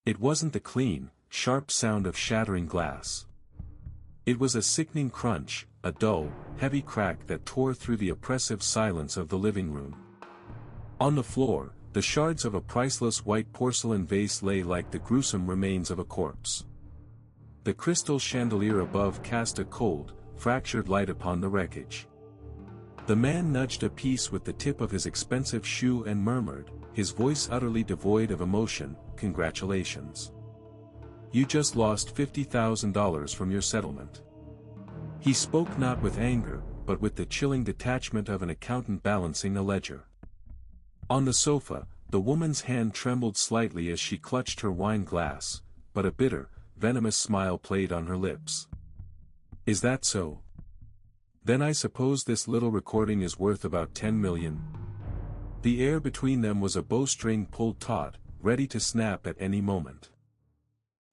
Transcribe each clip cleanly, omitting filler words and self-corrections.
It wasn't the clean, sharp sound of shattering glass. It was a sickening crunch, a dull, heavy crack that tore through the oppressive silence of the living room. On the floor, the shards of a priceless white porcelain vase lay like the gruesome remains of a corpse. The crystal chandelier above cast a cold, fractured light upon the wreckage. The man nudged a piece with the tip of his expensive shoe and murmured, his voice utterly devoid of emotion, "Congratulations. You just lost $50,000 from your settlement." He spoke not with anger, but with the chilling detachment of an accountant balancing a ledger. On the sofa, the woman's hand trembled slightly as she clutched her wine glass, but a bitter, venomous smile played on her lips. "Is that so? Then I suppose this little recording is worth about 10 million. The air between them was a bowstring pulled taut, ready to snap at any moment.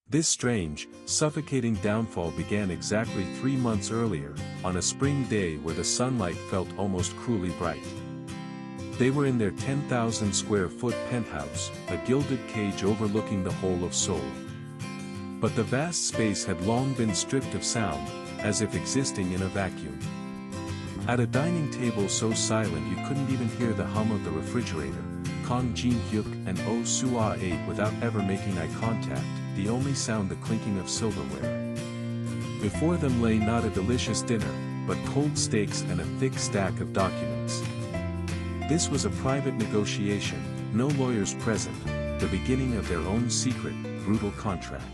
This strange, suffocating downfall began exactly 3 months earlier, on a spring day where the sunlight felt almost cruelly bright. They were in their 10,000 square foot penthouse, a gilded cage overlooking the whole of Seoul. But the vast space had long been stripped of sound, as if existing in a vacuum. At a dining table so silent you couldn't even hear the hum of the refrigerator, Kang Jin-hyuk and Oh Soo-ah ate without ever making eye contact, the only sound the clinking of silverware. Before them lay not a delicious dinner, but cold steaks and a thick stack of documents. This was a private negotiation, no lawyers present, the beginning of their own secret, brutal contract.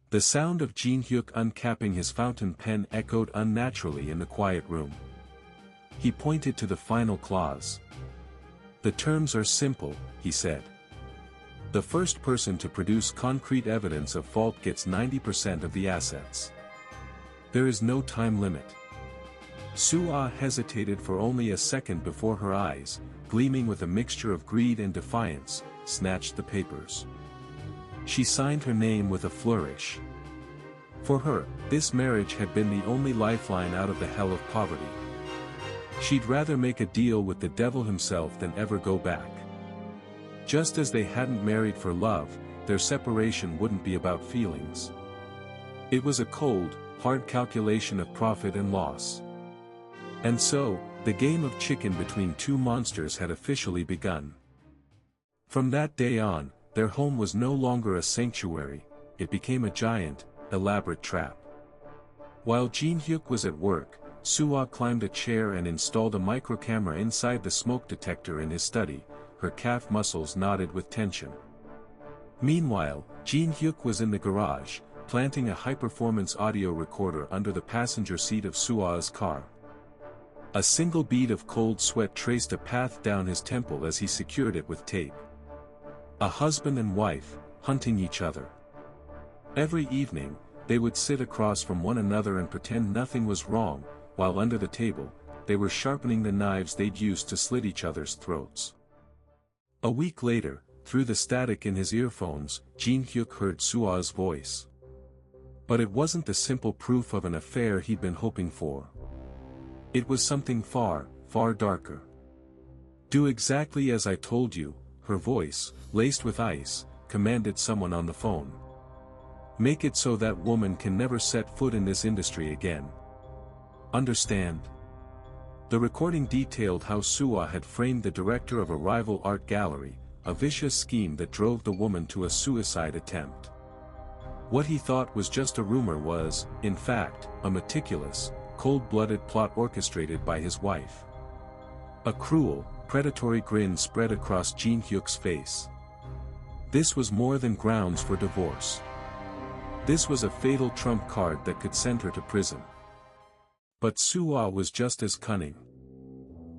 The sound of Jin-hyuk uncapping his fountain pen echoed unnaturally in the quiet room. He pointed to the final clause. "The terms are simple," he said. "The first person to produce concrete evidence of fault gets 90% of the assets. There is no time limit." Soo-ah hesitated for only a second before her eyes, gleaming with a mixture of greed and defiance, snatched the papers. She signed her name with a flourish. For her, this marriage had been the only lifeline out of the hell of poverty. She'd rather make a deal with the devil himself than ever go back. Just as they hadn't married for love, their separation wouldn't be about feelings. It was a cold, hard calculation of profit and loss. And so, the game of chicken between two monsters had officially begun. From that day on, their home was no longer a sanctuary, it became a giant, elaborate trap. While Jin-hyuk was at work, Soo-ah climbed a chair and installed a microcamera inside the smoke detector in his study, her calf muscles knotted with tension. Meanwhile, Jin-hyuk was in the garage, planting a high-performance audio recorder under the passenger seat of Soo-ah's car. A single bead of cold sweat traced a path down his temple as he secured it with tape. A husband and wife, hunting each other. Every evening, they would sit across from one another and pretend nothing was wrong, while under the table, they were sharpening the knives they'd used to slit each other's throats. A week later, through the static in his earphones, Jin-hyuk heard Soo-ah's voice. But it wasn't the simple proof of an affair he'd been hoping for. It was something far, far darker. "Do exactly as I told you," her voice, laced with ice, commanded someone on the phone. "Make it so that woman can never set foot in this industry again. Understand?" The recording detailed how Soo-ah had framed the director of a rival art gallery, a vicious scheme that drove the woman to a suicide attempt. What he thought was just a rumor was, in fact, a meticulous, cold-blooded plot orchestrated by his wife. A cruel, predatory grin spread across Jin-hyuk's face. This was more than grounds for divorce. This was a fatal trump card that could send her to prison. But Soo-ah was just as cunning.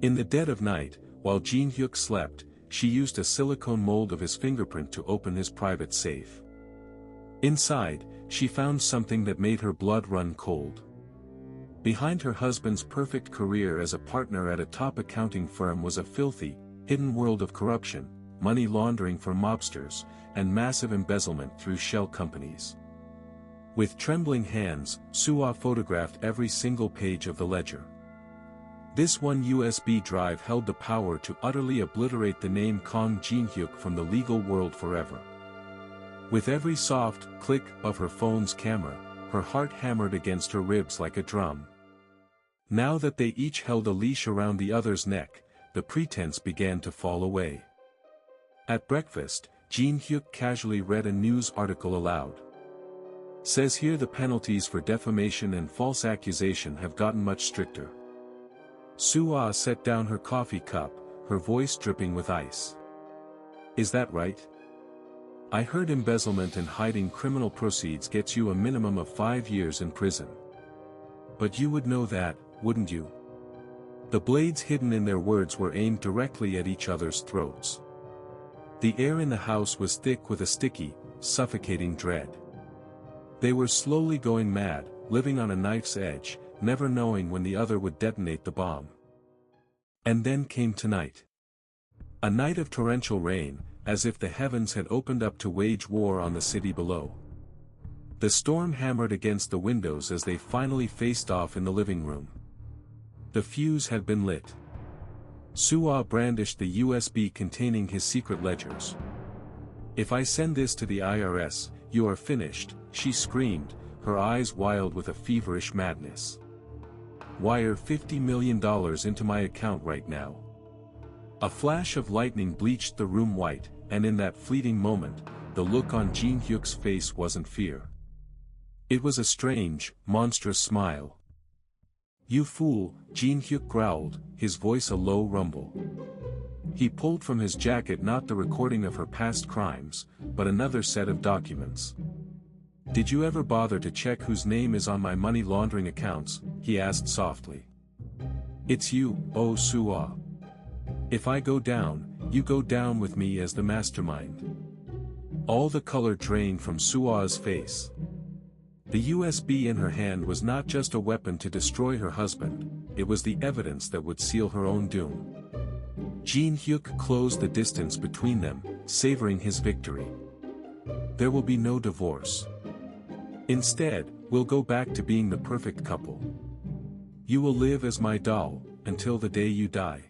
In the dead of night, while Jin-hyuk slept, she used a silicone mold of his fingerprint to open his private safe. Inside, she found something that made her blood run cold. Behind her husband's perfect career as a partner at a top accounting firm was a filthy, hidden world of corruption, money laundering for mobsters, and massive embezzlement through shell companies. With trembling hands, Soo-ah photographed every single page of the ledger. This one USB drive held the power to utterly obliterate the name Kang Jin-hyuk from the legal world forever. With every soft click of her phone's camera, her heart hammered against her ribs like a drum. Now that they each held a leash around the other's neck, the pretense began to fall away. At breakfast, Jin Hyuk casually read a news article aloud. Says here the penalties for defamation and false accusation have gotten much stricter. Soo-ah set down her coffee cup, her voice dripping with ice. Is that right? I heard embezzlement and hiding criminal proceeds gets you a minimum of 5 years in prison. But you would know that, wouldn't you? The blades hidden in their words were aimed directly at each other's throats. The air in the house was thick with a sticky, suffocating dread. They were slowly going mad, living on a knife's edge, never knowing when the other would detonate the bomb. And then came tonight. A night of torrential rain, as if the heavens had opened up to wage war on the city below. The storm hammered against the windows as they finally faced off in the living room. The fuse had been lit. Soo-ah brandished the USB containing his secret ledgers. If I send this to the IRS, you are finished, she screamed, her eyes wild with a feverish madness. Wire $50 million into my account right now. A flash of lightning bleached the room white, and in that fleeting moment, the look on Jin Hyuk's face wasn't fear. It was a strange, monstrous smile. You fool, Jin Hyuk growled, his voice a low rumble. He pulled from his jacket not the recording of her past crimes, but another set of documents. Did you ever bother to check whose name is on my money laundering accounts? He asked softly. It's you, oh Soo-ah. If I go down, you go down with me as the mastermind. All the color drained from Soo-ah's face. The USB in her hand was not just a weapon to destroy her husband, it was the evidence that would seal her own doom. Jin Hyuk closed the distance between them, savoring his victory. There will be no divorce. Instead, we'll go back to being the perfect couple. You will live as my doll, until the day you die.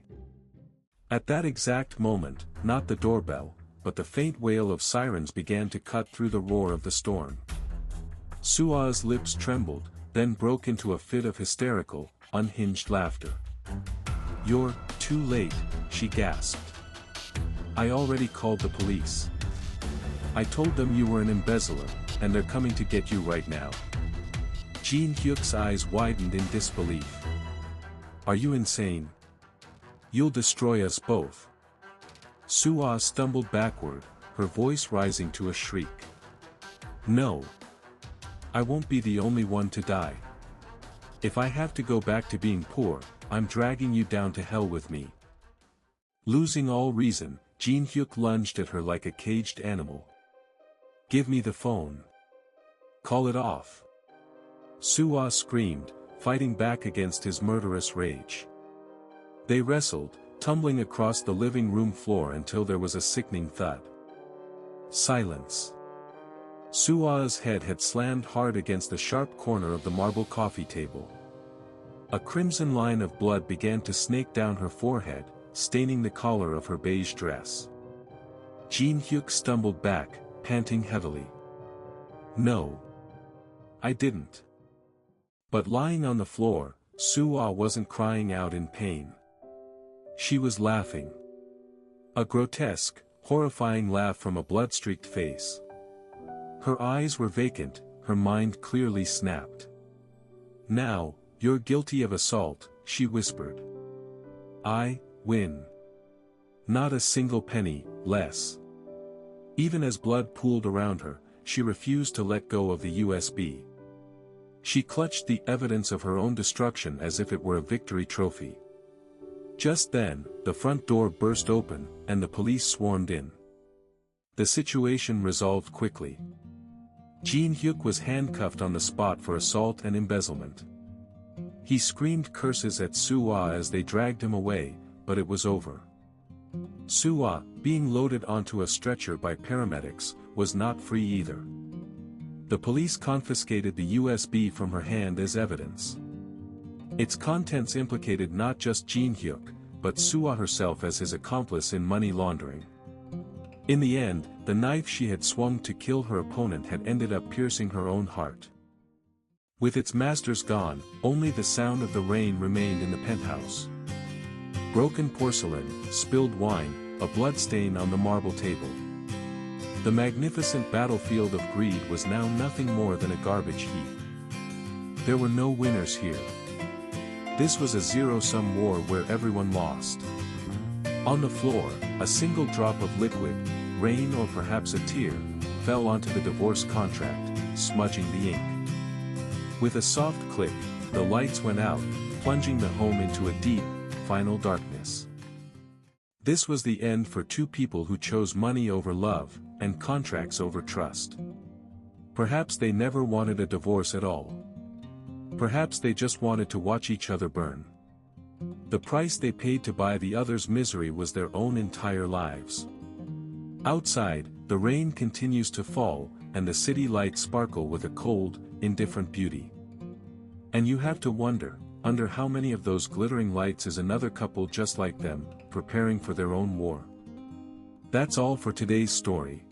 At that exact moment, not the doorbell, but the faint wail of sirens began to cut through the roar of the storm. Soo-ah's lips trembled, then broke into a fit of hysterical, unhinged laughter. You're too late, she gasped. I already called the police. I told them you were an embezzler, and they're coming to get you right now. Jin Hyuk's eyes widened in disbelief. Are you insane? You'll destroy us both. Soo-ah stumbled backward, her voice rising to a shriek. No. I won't be the only one to die. If I have to go back to being poor, I'm dragging you down to hell with me. Losing all reason, Jin Hyuk lunged at her like a caged animal. Give me the phone. Call it off. Soo-ah screamed, fighting back against his murderous rage. They wrestled, tumbling across the living room floor until there was a sickening thud. Silence. Soo-ah's head had slammed hard against the sharp corner of the marble coffee table. A crimson line of blood began to snake down her forehead, staining the collar of her beige dress. Jin Hyuk stumbled back, panting heavily. No. I didn't. But lying on the floor, Soo-ah wasn't crying out in pain. She was laughing. A grotesque, horrifying laugh from a blood-streaked face. Her eyes were vacant, her mind clearly snapped. Now, you're guilty of assault, she whispered. I win. Not a single penny less. Even as blood pooled around her, she refused to let go of the USB. She clutched the evidence of her own destruction as if it were a victory trophy. Just then, the front door burst open, and the police swarmed in. The situation resolved quickly. Jin Hyuk was handcuffed on the spot for assault and embezzlement. He screamed curses at Soo-ah as they dragged him away, but it was over. Soo-ah, being loaded onto a stretcher by paramedics, was not free either. The police confiscated the USB from her hand as evidence. Its contents implicated not just Jin Hyuk, but Soo-ah herself as his accomplice in money laundering. In the end, the knife she had swung to kill her opponent had ended up piercing her own heart. With its masters gone, only the sound of the rain remained in the penthouse. Broken porcelain, spilled wine, a blood stain on the marble table. The magnificent battlefield of greed was now nothing more than a garbage heap. There were no winners here. This was a zero-sum war where everyone lost. On the floor, a single drop of liquid, rain or perhaps a tear, fell onto the divorce contract, smudging the ink. With a soft click, the lights went out, plunging the home into a deep, final darkness. This was the end for two people who chose money over love, and contracts over trust. Perhaps they never wanted a divorce at all. Perhaps they just wanted to watch each other burn. The price they paid to buy the other's misery was their own entire lives. Outside, the rain continues to fall, and the city lights sparkle with a cold, indifferent beauty. And you have to wonder, under how many of those glittering lights is another couple just like them, preparing for their own war. That's all for today's story.